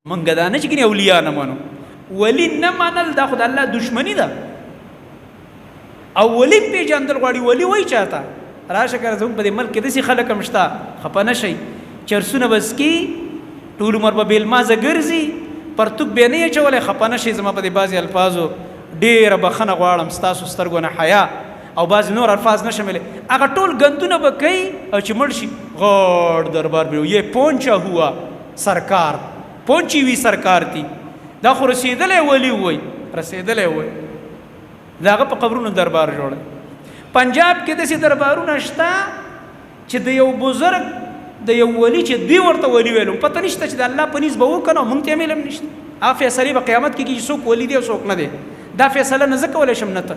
منګه دا نه چې ګنې اولیاء نه منو ولی نه منل دا خو د الله دشمني ده او ولی پیژندل غواړي ولی وای چاته راشه کړه زموږ په دې ملک کې داسې خلک هم شته خفه نه شئ چرسونه بس کی ټول عمر به بېلمازه ګرځي پرتوک به نه یې اچولی خفه نه شئ زما په دې بعضې الفاظو ډېره بخښنه غواړم ستاسو سترګو نه حیا او بعضې نور الفاظ نه شملې هغه ټول ګندونه به کوي او چې مړ شي غوړ دربار به یہ پونچا ہوا سرکار پونچی وی سرکار تي دا خو رسېدلی ولی وای رسېدلی وای د هغه په قبرونو دربار جوړی پنجاب کې داسې دربارونه شته چې د یو بزرګ د یو ولی چې دوی ورته ولی ویلو پته نشته چې د الله په نیز به وکړو مونږ ته یې علم نشته هغه فیصلې به قیامت کې کېږي څوک ولی دی او څوک نه دی دا فیصله نه زه کولی شم نه ته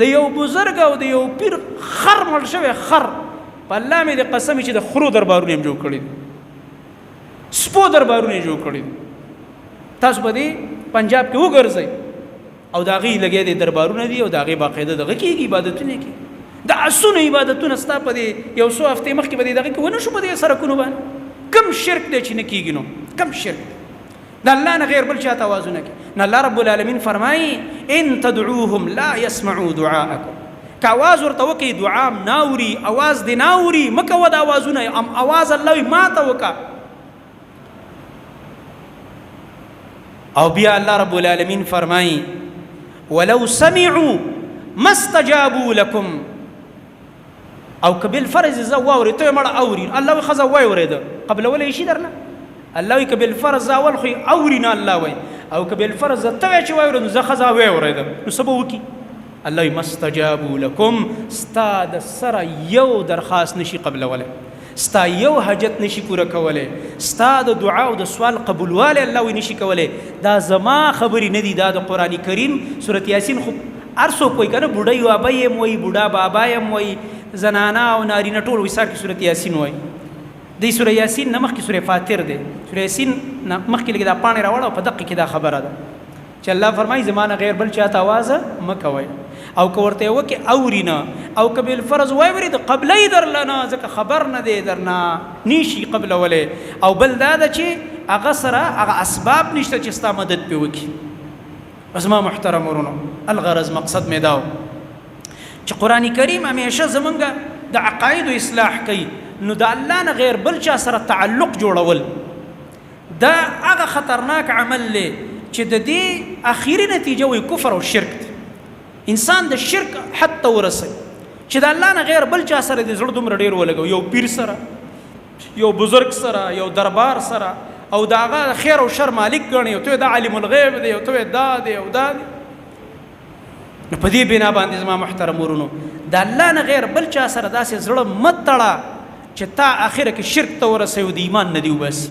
د یو بزرګ او د یو پیر خر مړ شوی خر په الله مې د قسم چې د خرو دربارونه یې جوړ کړي دي سپو دربارونه یې جوړ کړي دي تاسو به دې پنجاب کې وګرځئ او د هغې لګیا دی دربارونه دي او د هغې باقاعده دغه کېږي عبادتونه کېږي د اسونو عبادتونه ستا په دې یو څو هفتې مخکې به دې دغه کې ونه شو په دې سرکونو باندې کم شرک دی چې نه کېږي نو کم شرک د الله نه غیر بل چاته آوازونه کوي نو الله رب العالمین فرمایي ان تدعوهم لا يسمعوا دعاءکم که آواز ورته وکړي دعا م ناوري آواز دې ناوري مه کوه د آوازونه آواز الله وي ما ته وکړه او بیا الله رب العالمین فرمایي ولو سمعوا ما استجابوا لكم او که بالفرض زه واورې ته یې مړه اوري الله وایي ښځه واورېده قبلولی شي درنه الله وایي که بالفرض زه اول خو یې اوري نه الله وایي او که بالفرض زه ته وایې چې واورېده نو زه ښځه واورېده نو څه به وکړي الله وایي ما استجابوا لكم ستا د سره یو درخواست نشي قبلولی ستا یو حاجت نشي پوره کولی ستا د دعا او د سوال قبولوالی الله وایي نشي کولی دا زما خبرې نه دي دا د قرآن کریم صورت یاسین خو هر څوک وایي که نه بوډۍ بابا یم وایي بوډا بابا یم وایي زنانه او نارینه ټول وایي سر کې صورت یاسین وایي دی سوره یاسین نه مخکې سوره فاتر دی سوره یاسین نه مخکې لږ دا پاڼې راوړه او په دقه کې دا خبره ده چې الله فرمایي زما نه غیر بل چاته آوازه مه کوئ او که ورته یې وکړې اوري نه او که بالفرض واورېد قبلی درله نه ځکه خبر نه دی درنه نیشي قبلولی او بل دا ده چې هغه سره هغه اسباب نشته چې ستا مدد پرې وکړي زما محترم ورونو الغرض مقصد مې دا و چې قرآن کریم همیشه زمونږ د عقایدو اصلاح کوي نو د الله نه غیر بل چا سره تعلق جوړول دا هغه خطرناک عمل دی چې د دې اخیری نتیجه وي کفر او شرک دی انسان د شرک حد ته ورسوي چې د الله نه غیر بل چا سره د زړه دومره ډېر ولګو یو پیر سره یو بزرګ سره یو دربار سره او د هغه خیر او شر مالک ګڼي او ته د عالم الغیب دی او ته دا دی او دا دی نو په دې بنا باندې زما محترم ورونو د الله نه غیر بل چا سره داسې زړه مه تړه چې تا اخره کې شرک ته ورسوي او د ایمان نه دي وباسي